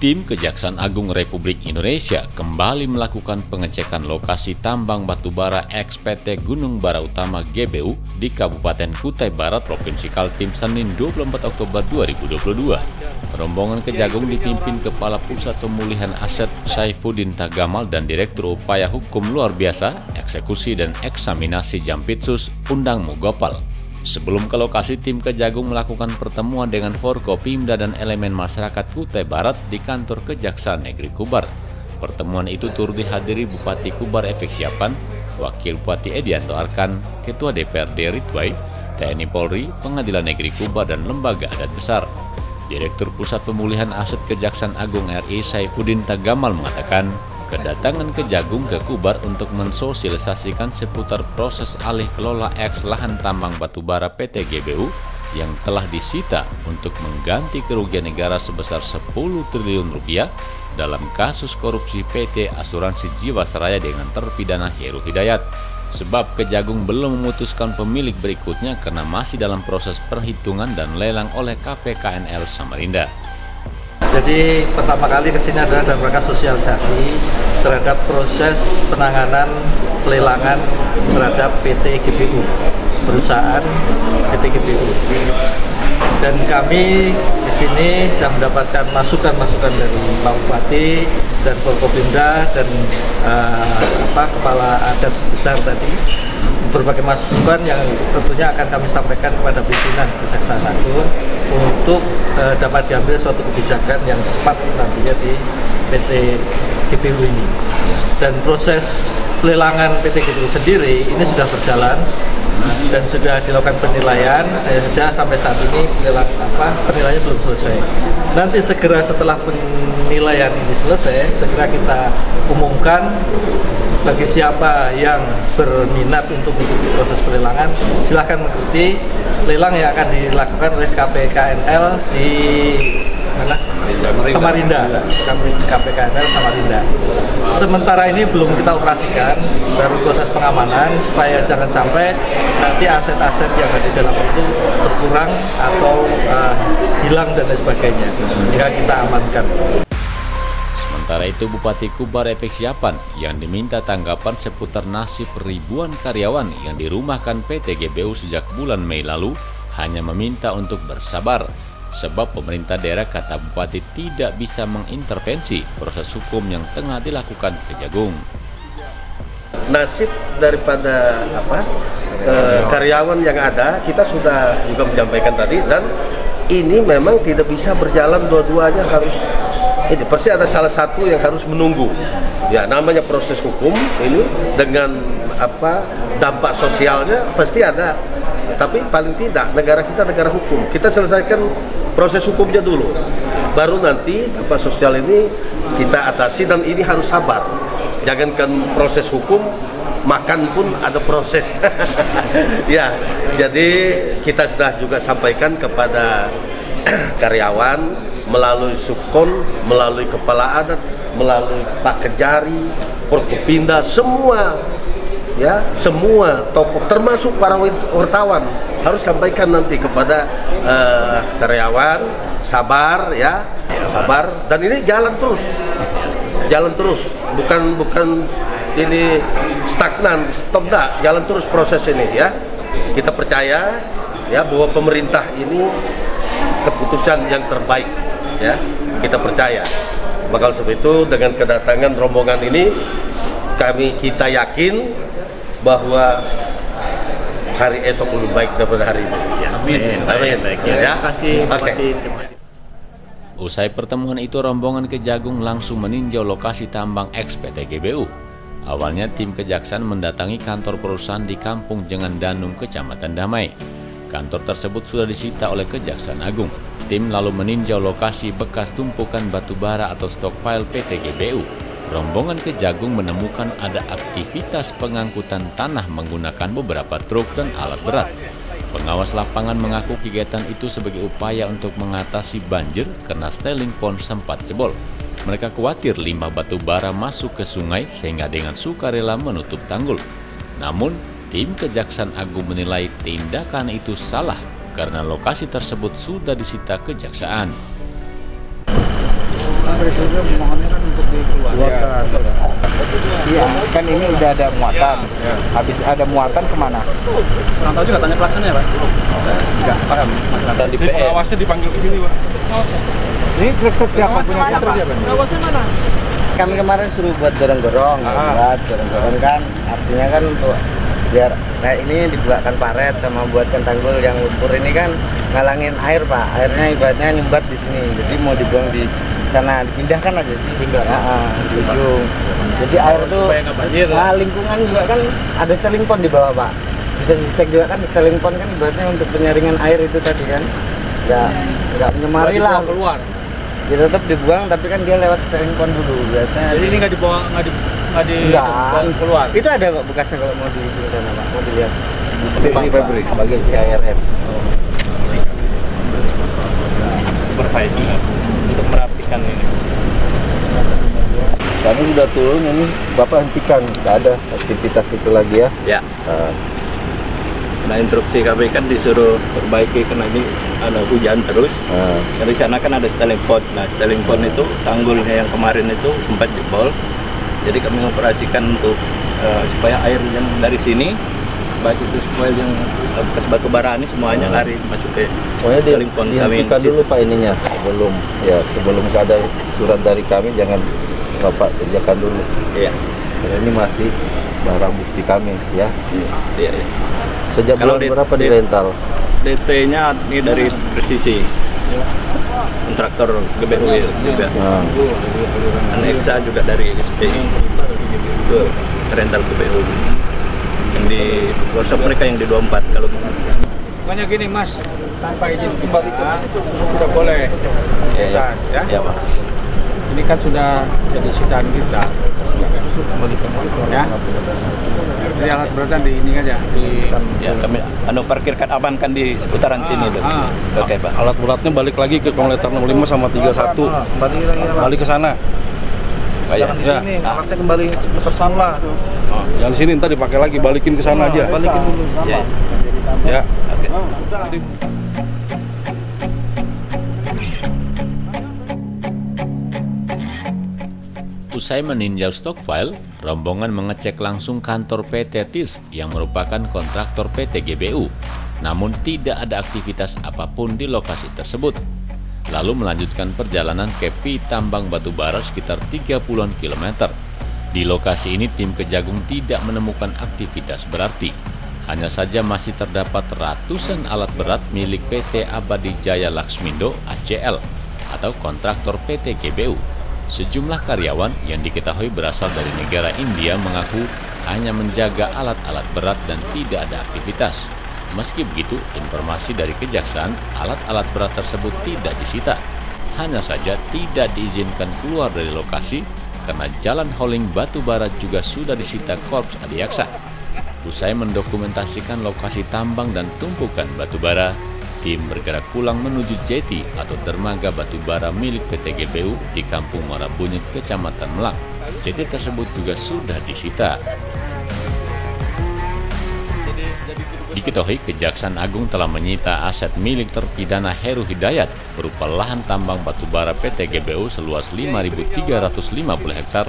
Tim Kejaksaan Agung Republik Indonesia kembali melakukan pengecekan lokasi tambang batubara eks PT Gunung Bara Utama GBU di Kabupaten Kutai Barat, Provinsi Kaltim, Senin 24 Oktober 2022. Rombongan Kejagung dipimpin Kepala Pusat Pemulihan Aset Saifuddin Tagamal dan Direktur Upaya Hukum Luar Biasa, Eksekusi dan Eksaminasi Jampitsus Undang Mugopal. Sebelum ke lokasi, tim Kejagung melakukan pertemuan dengan Forkopimda dan elemen masyarakat Kutai Barat di kantor Kejaksaan Negeri Kubar. Pertemuan itu turut dihadiri Bupati Kubar Epek Siapan, Wakil Bupati Edianto Arkan, Ketua DPRD Ridway, TNI Polri, Pengadilan Negeri Kubar, dan Lembaga Adat Besar. Direktur Pusat Pemulihan Aset Kejaksaan Agung RI Saifuddin Tagamal mengatakan, kedatangan Kejagung ke Kubar untuk mensosialisasikan seputar proses alih kelola eks lahan tambang batubara PT GBU yang telah disita untuk mengganti kerugian negara sebesar 10 triliun rupiah dalam kasus korupsi PT Asuransi Jiwasraya dengan terpidana Heru Hidayat. Sebab Kejagung belum memutuskan pemilik berikutnya karena masih dalam proses perhitungan dan lelang oleh KPKNL Samarinda. Jadi pertama kali kesini adalah dalam rangka sosialisasi terhadap proses penanganan pelelangan terhadap PT GBU, perusahaan PT GBU. Dan kami di sini sudah mendapatkan masukan-masukan dari Pak Bupati dan Forkopimda dan Kepala Adat Besar tadi, berbagai masukan yang tentunya akan kami sampaikan kepada pimpinan Kejaksaan Agung untuk dapat diambil suatu kebijakan yang tepat nantinya di PT GBU ini. Dan proses pelelangan PT GBU sendiri ini sudah berjalan dan sudah dilakukan penilaian, saja sampai saat ini penilaiannya belum selesai. Nanti segera setelah penilaian ini selesai, segera kita umumkan bagi siapa yang berminat untuk mengikuti proses pelelangan, silahkan mengikuti lelang yang akan dilakukan oleh KPKNL di mana? Samarinda, KPKNL Samarinda. Sementara ini belum kita operasikan, baru proses pengamanan supaya jangan sampai nanti aset-aset yang ada di dalam itu berkurang atau hilang dan lain sebagainya. Jika kita amankan. Sementara itu, Bupati Kubar Epek Siapan yang diminta tanggapan seputar nasib ribuan karyawan yang dirumahkan PT GBU sejak bulan Mei lalu hanya meminta untuk bersabar. Sebab pemerintah daerah, kata Bupati, tidak bisa mengintervensi proses hukum yang tengah dilakukan Kejagung. Nasib daripada karyawan yang ada kita sudah juga menyampaikan tadi, dan ini memang tidak bisa berjalan dua-duanya, harus ini pasti ada salah satu yang harus menunggu. Ya, namanya proses hukum ini dengan dampak sosialnya pasti ada. Tapi paling tidak negara kita negara hukum. Kita selesaikan proses hukumnya dulu. Baru nanti dampak sosial ini kita atasi, dan ini harus sabar. Jangankan proses hukum, makan pun ada proses. Ya, jadi kita sudah juga sampaikan kepada karyawan melalui Subkon, melalui Kepala Adat, melalui Pak Kejari, Forkopimda, semua tokoh termasuk para wartawan harus sampaikan nanti kepada karyawan sabar, sabar, dan ini jalan terus, bukan ini stagnan, stop, jalan terus proses ini ya. Kita percaya bahwa pemerintah ini keputusan yang terbaik ya, kita percaya. Maka sebab itu dengan kedatangan rombongan ini kita yakin bahwa hari esok lebih baik daripada hari ini. Amin. Terima kasih, Bupati. Usai pertemuan itu, rombongan Kejagung langsung meninjau lokasi tambang eks PT GBU. Awalnya tim Kejaksaan mendatangi kantor perusahaan di Kampung Jengan Danum, Kecamatan Damai. Kantor tersebut sudah disita oleh Kejaksaan Agung. Tim lalu meninjau lokasi bekas tumpukan batubara atau stockpile PT GBU. Rombongan Kejagung menemukan ada aktivitas pengangkutan tanah menggunakan beberapa truk dan alat berat. Pengawas lapangan mengaku kegiatan itu sebagai upaya untuk mengatasi banjir karena styling pond sempat jebol. Mereka khawatir limbah batu bara masuk ke sungai sehingga dengan sukarela menutup tanggul. Namun, tim Kejaksaan Agung menilai tindakan itu salah karena lokasi tersebut sudah disita Kejaksaan. airnya mohonnya kan untuk dikeluarkan. Iya, kan ini udah ada muatan. Habis ada muatan kemana? Kurang tahu juga, tanya pelaksana ya Pak. Enggak paham masalah. Dan di Pengawasnya dipanggil ke sini Pak. Ini truk siapa punya siapa? Pengawasnya mana? Kami kemarin suruh buat dorong-dorong, dorong-dorong kan artinya kan untuk biar kayak ini dibuatkan paret sama buatkan tanggul yang lumpur ini kan ngalangin air Pak, airnya ibaratnya nyumbat di sini, jadi mau dibuang di sana, dipindahkan aja sih, di ujung. Jadi air tuh, lingkungan juga kan ada styling pond di bawah Pak, bisa dicek juga kan styling pond kan ibaratnya untuk penyaringan air itu tadi kan, nggak menyemari lah. Keluar. Dia tetap dibuang tapi kan dia lewat styling pond dulu biasanya. Jadi ini nggak dibuang, nggak keluar. Itu ada kok bekasnya kalau mau di sana Pak, mau dilihat. Bang Febri, bagian CIRM. Supervisor untuk merapikan ini. Kami sudah turun ini, Bapak hentikan, tidak ada aktivitas itu lagi ya. Ya. Nah, instruksi kami kan disuruh perbaiki karena ini ada hujan terus. Dari sana kan ada styling pond. Nah, styling pond itu tanggulnya yang kemarin itu sempat jebol. Jadi kami mengoperasikan untuk supaya air yang dari sini, baik itu spoil yang bekas batu bara ini semuanya lari masuk ke styling pond kami. Dihentikan dulu Pak ininya, sebelum ada surat dari kami jangan Bapak kerjakan dulu. Iya. Ini masih barang bukti kami ya. Iya. Sejak Kalau bulan berapa di rental? DP-nya ini dari Presisi. Kontraktor GBU ya juga. Aneksa juga dari SPI. Itu rental GBU. Yang di workshop mereka yang di 24 kalau Pokoknya gini Mas, tanpa izin kembalikan sudah boleh. Ya Pak. Ini kan sudah jadi sitaan kita. Ya. Jadi alat beratnya di ini aja Ya kami parkirkan amankan di seputaran sini tuh. Oke Pak. Alat beratnya balik lagi ke kilometer 65 sama 31. Balik ke sana. Jangan di sini, alatnya kembali ke sana. Jangan di sini, ntar dipakai lagi, balikin ke sana aja. Balikin dulu. Ya. Oke. Usai meninjau stok file, rombongan mengecek langsung kantor PT TIS yang merupakan kontraktor PT GBU, namun tidak ada aktivitas apapun di lokasi tersebut. Lalu melanjutkan perjalanan ke Pi Tambang Batubara sekitar 30-an kilometer. Di lokasi ini tim Kejagung tidak menemukan aktivitas berarti. Hanya saja masih terdapat ratusan alat berat milik PT Abadi Jaya Laksmindo ACL atau kontraktor PT GBU. Sejumlah karyawan yang diketahui berasal dari negara India mengaku hanya menjaga alat-alat berat dan tidak ada aktivitas. Meski begitu, informasi dari Kejaksaan, alat-alat berat tersebut tidak disita. Hanya saja tidak diizinkan keluar dari lokasi karena jalan hauling batubara juga sudah disita Korps Adiaksa. Usai mendokumentasikan lokasi tambang dan tumpukan batubara, tim bergerak pulang menuju jeti atau dermaga batubara milik PT GBU di Kampung Muara Bunyit, Kecamatan Melang. Jeti tersebut juga sudah disita. Diketahui Kejaksaan Agung telah menyita aset milik terpidana Heru Hidayat berupa lahan tambang batubara PT GBU seluas 5.350 hektar,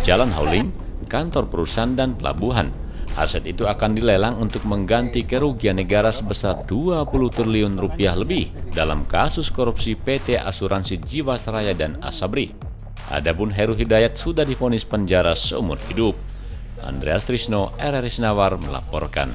jalan hauling, kantor perusahaan dan pelabuhan. Aset itu akan dilelang untuk mengganti kerugian negara sebesar 20 triliun rupiah lebih dalam kasus korupsi PT Asuransi Jiwasraya dan Asabri. Adapun Heru Hidayat sudah divonis penjara seumur hidup. Andreas Trisno, RRI Senawar melaporkan.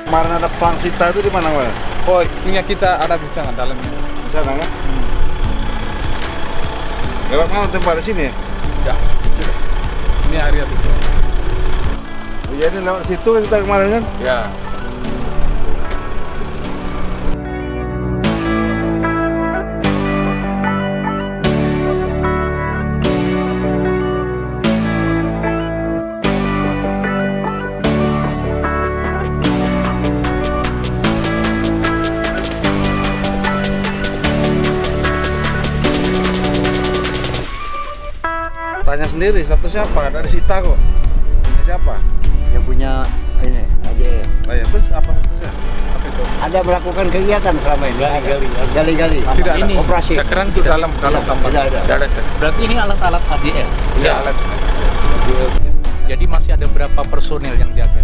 Kemarin ada Plang Sita itu di mana, Pak? Oh, punya kita ada di sana dalamnya. Di sana kan? Lewat mana tempat di sini? Ya, ini area di sini. Jadi lewat situ kita kemarin kan? Ya. Tanya sendiri status siapa? Dari Sita kok. Punya siapa? Yang punya ini aja ya. Terus apa statusnya? ada melakukan kegiatan selama ini? Gali-gali. Tidak ada. Operasi. Sekarang itu dalam tambang. Tidak ada. Berarti ini alat-alat HDR. Iya, alat. Jadi masih ada berapa personil yang jaga?